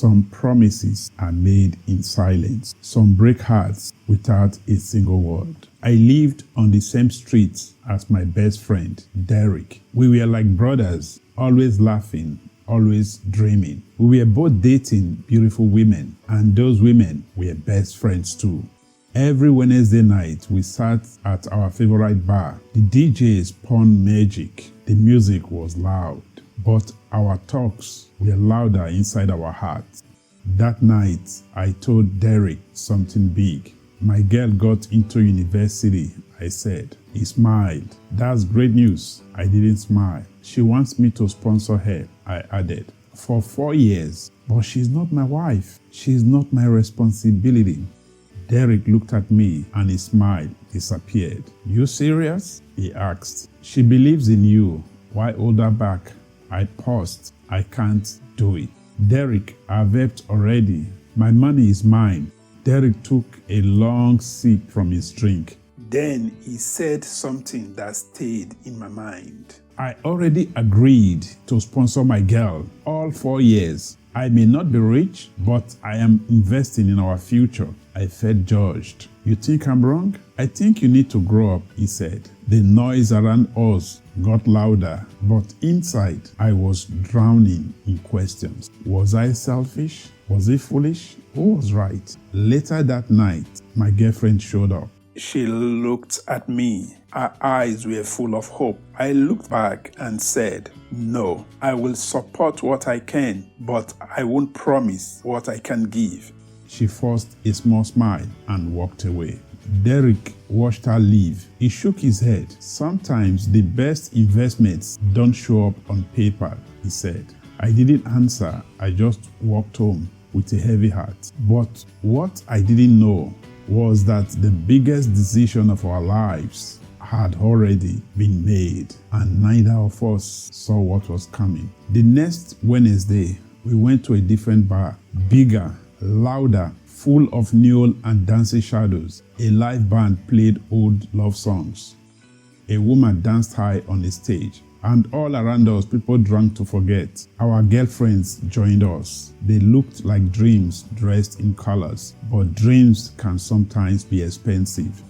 Some promises are made in silence. Some break hearts without a single word. I lived on the same street as my best friend, Derek. We were like brothers, always laughing, always dreaming. We were both dating beautiful women, and those women were best friends too. Every Wednesday night, we sat at our favorite bar. The DJs spun magic. The music was loud, but our talks were louder inside our hearts. That night, I told Derek something big. My girl got into university, I said. He smiled. That's great news. I didn't smile. She wants me to sponsor her, I added. For 4 years. But she's not my wife. She's not my responsibility. Derek looked at me and his smile disappeared. You serious? He asked. She believes in you. Why hold her back? I paused. I can't do it. Derek, I've wept already. My money is mine. Derek took a long sip from his drink. Then he said something that stayed in my mind. I already agreed to sponsor my girl all 4 years. I may not be rich, but I am investing in our future. I felt judged. You think I'm wrong? I think you need to grow up, he said. The noise around us got louder, but inside I was drowning in questions. Was I selfish? Was he foolish? Who was right? Later that night, my girlfriend showed up. She looked at me. Her eyes were full of hope. I looked back and said, no, I will support what I can, but I won't promise what I can give. She forced a small smile and walked away. Derek watched her leave. He shook his head. Sometimes the best investments don't show up on paper, he said. I didn't answer. I just walked home with a heavy heart. But what I didn't know was that the biggest decision of our lives had already been made, and neither of us saw what was coming. The next Wednesday, we went to a different bar, bigger, louder, full of neon and dancing shadows. A live band played old love songs. A woman danced high on the stage, and all around us, people drank to forget. Our girlfriends joined us. They looked like dreams dressed in colors, but dreams can sometimes be expensive.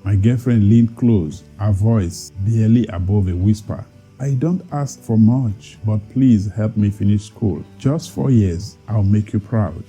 My girlfriend leaned close, her voice barely above a whisper. I don't ask for much, but please help me finish school. Just 4 years, I'll make you proud.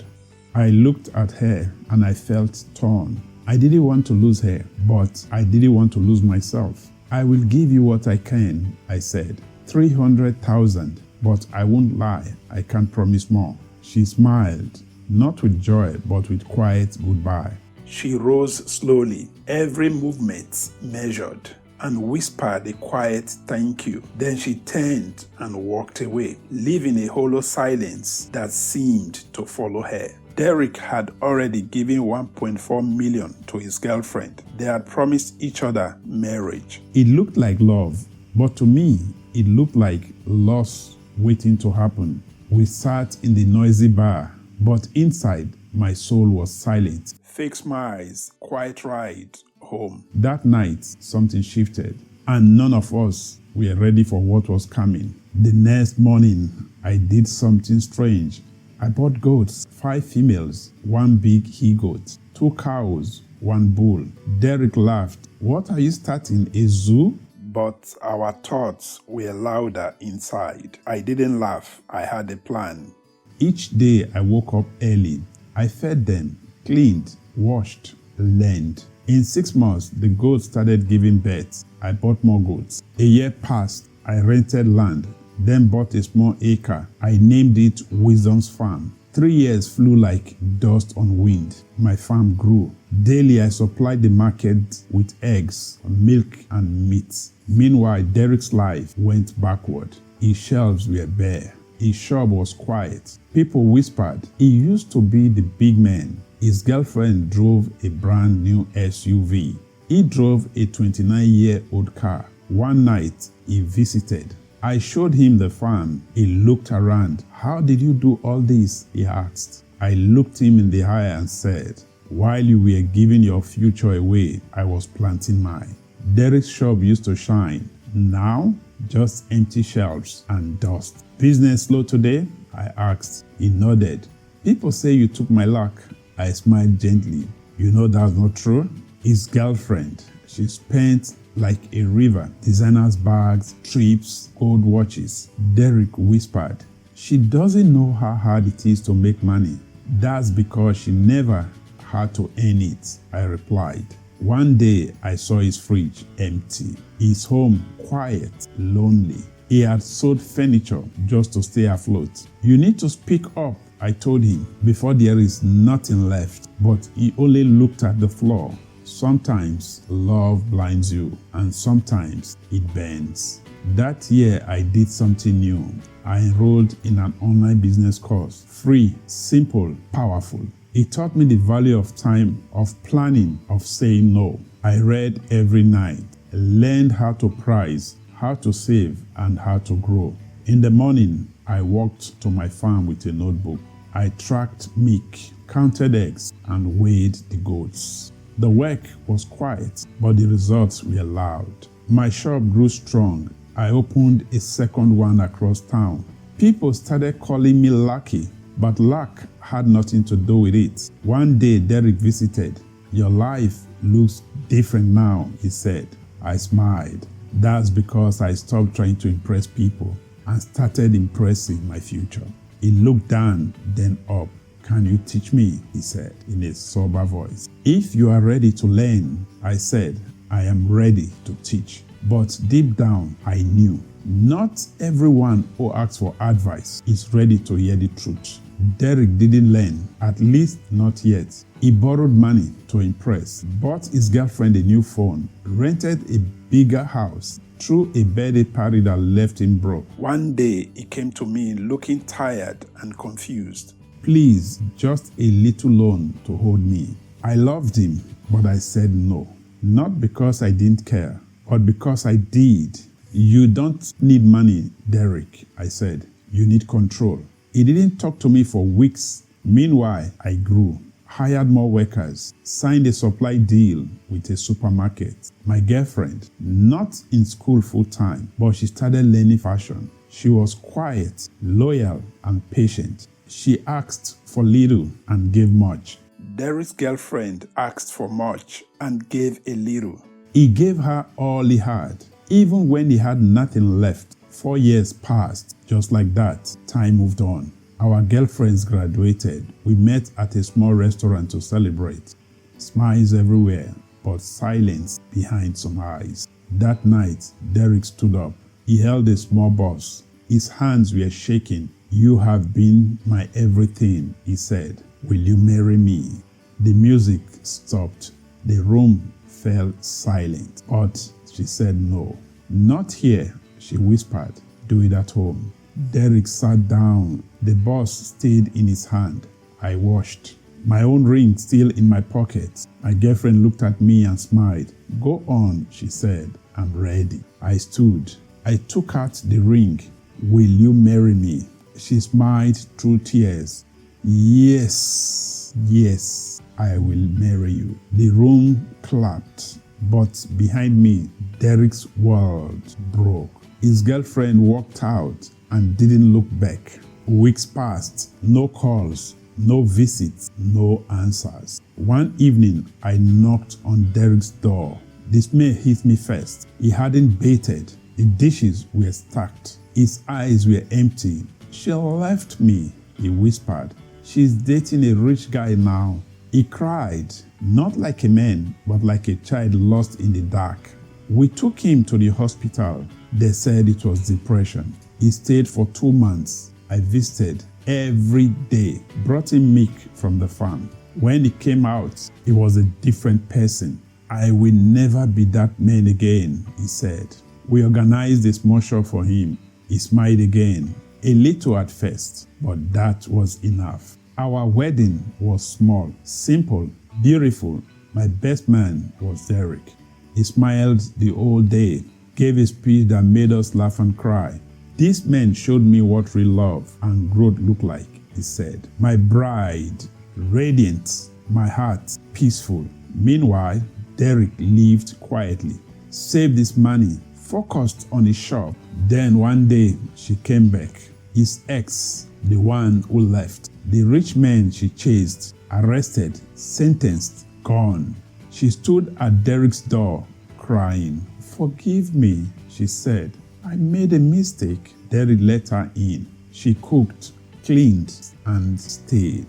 I looked at her and I felt torn. I didn't want to lose her, but I didn't want to lose myself. I will give you what I can, I said. 300,000, but I won't lie, I can't promise more. She smiled, not with joy, but with quiet goodbye. She rose slowly, every movement measured, and whispered a quiet thank you. Then she turned and walked away, leaving a hollow silence that seemed to follow her. Derek had already given 1.4 million to his girlfriend. They had promised each other marriage. It looked like love, but to me, it looked like loss waiting to happen. We sat in the noisy bar, but inside, my soul was silent. Fake smiles, quiet ride home. That night, something shifted, and none of us were ready for what was coming. The next morning, I did something strange. I bought goats, 5 females, 1 big he-goat, 2 cows, 1 bull. Derek laughed. What are you starting, a zoo? But our thoughts were louder inside. I didn't laugh. I had a plan. Each day I woke up early. I fed them, cleaned, washed, learned. In 6 months, the goats started giving birth. I bought more goats. A year passed. I rented land, then bought a small acre. I named it Wisdom's Farm. 3 years flew like dust on wind. My farm grew. Daily I supplied the market with eggs, milk, and meat. Meanwhile, Derek's life went backward. His shelves were bare. His shop was quiet. People whispered. He used to be the big man. His girlfriend drove a brand new SUV. He drove a 29-year-old car. One night, he visited. I showed him the farm. He looked around. How did you do all this? He asked. I looked him in the eye and said, while you were giving your future away, I was planting mine. Derek's shop used to shine. Now, just empty shelves and dust. Business slow today? I asked. He nodded. People say you took my luck. I smiled gently. You know that's not true? His girlfriend. She spent like a river. Designers bags, trips, gold watches. Derek whispered. She doesn't know how hard it is to make money. That's because she never had to earn it, I replied. One day I saw his fridge empty. His home quiet, lonely. He had sold furniture just to stay afloat. You need to speak up, I told him, before there is nothing left. But he only looked at the floor. Sometimes love blinds you, and sometimes it bends. That year I did something new. I enrolled in an online business course. Free, simple, powerful. It taught me the value of time, of planning, of saying no. I read every night, learned how to price, how to save, and how to grow. In the morning, I walked to my farm with a notebook. I tracked milk, counted eggs, and weighed the goats. The work was quiet, but the results were loud. My shop grew strong. I opened a second one across town. People started calling me lucky, but luck had nothing to do with it. One day, Derek visited. Your life looks different now, he said. I smiled. That's because I stopped trying to impress people and started impressing my future. He looked down, then up. Can you teach me? He said in a sober voice. If you are ready to learn, I said, I am ready to teach. But deep down, I knew not everyone who asks for advice is ready to hear the truth. Derek didn't learn, at least not yet. He borrowed money to impress, bought his girlfriend a new phone, rented a bigger house, threw a birthday party that left him broke. One day, he came to me looking tired and confused. Please, just a little loan to hold me. I loved him, but I said no. Not because I didn't care, but because I did. You don't need money, Derek, I said. You need control. He didn't talk to me for weeks. Meanwhile, I grew, hired more workers, signed a supply deal with a supermarket. My girlfriend, not in school full time, but she started learning fashion. She was quiet, loyal, and patient. She asked for little and gave much. Derek's girlfriend asked for much and gave a little. He gave her all he had, even when he had nothing left. 4 years passed. Just like that, time moved on. Our girlfriends graduated. We met at a small restaurant to celebrate. Smiles everywhere, but silence behind some eyes. That night, Derek stood up. He held a small box. His hands were shaking. You have been my everything, he said. Will you marry me? The music stopped. The room fell silent, but she said no. Not here, she whispered. Do it at home. Derek sat down. The box stayed in his hand. I watched. My own ring still in my pocket. My girlfriend looked at me and smiled. Go on, she said. I'm ready. I stood. I took out the ring. Will you marry me? She smiled through tears. Yes, I will marry you. The room clapped, but behind me, Derek's world broke. His girlfriend walked out and didn't look back. Weeks passed, no calls, no visits, no answers. One evening, I knocked on Derek's door. Dismay hit me first. He hadn't bathed. The dishes were stacked. His eyes were empty. She left me, he whispered. She's dating a rich guy now. He cried, not like a man, but like a child lost in the dark. We took him to the hospital. They said it was depression. He stayed for 2 months. I visited every day, brought him milk from the farm. When he came out, he was a different person. I will never be that man again, he said. We organized a small shop for him. He smiled again, a little at first, but that was enough. Our wedding was small, simple, beautiful. My best man was Derek. He smiled the whole day, gave a speech that made us laugh and cry. This man showed me what real love and growth look like, he said. My bride, radiant, my heart peaceful. Meanwhile, Derek lived quietly, saved his money, focused on his shop. Then one day, she came back. His ex, the one who left, The rich men she chased, arrested, sentenced, gone. She stood at Derek's door, crying. "Forgive me," she said. "I made a mistake." Derek let her in. She cooked, cleaned, and stayed.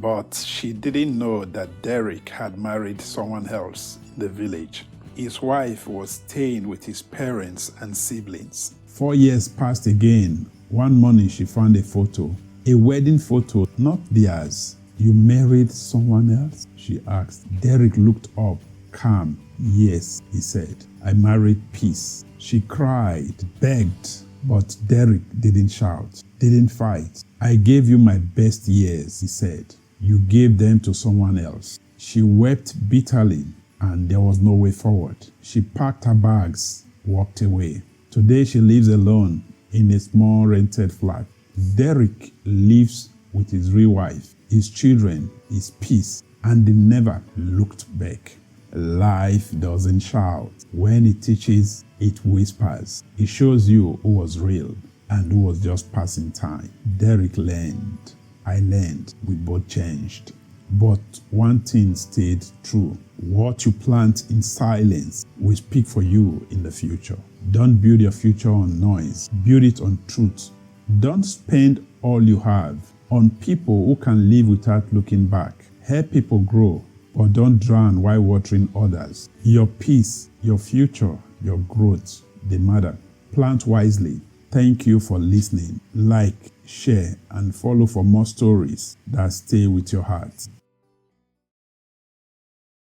But she didn't know that Derek had married someone else in the village. His wife was staying with his parents and siblings. 4 years passed again. One morning she found a photo, a wedding photo, not theirs. "You married someone else?" she asked. Derek looked up, calm. "Yes," he said. "I married peace." She cried, begged, but Derek didn't shout, didn't fight. "I gave you my best years," he said. "You gave them to someone else." She wept bitterly, and there was no way forward. She packed her bags, walked away. Today she lives alone in a small rented flat. Derek lives with his real wife, his children, his peace, and they never looked back. Life doesn't shout. When it teaches, it whispers. It shows you who was real and who was just passing time. Derek learned. I learned. We both changed. But one thing stayed true. What you plant in silence will speak for you in the future. Don't build your future on noise. Build it on truth. Don't spend all you have on people who can live without looking back. Help people grow, but don't drown while watering others. Your peace, your future, your growth, they matter. Plant wisely. Thank you for listening. Like, share, and follow for more stories that stay with your heart.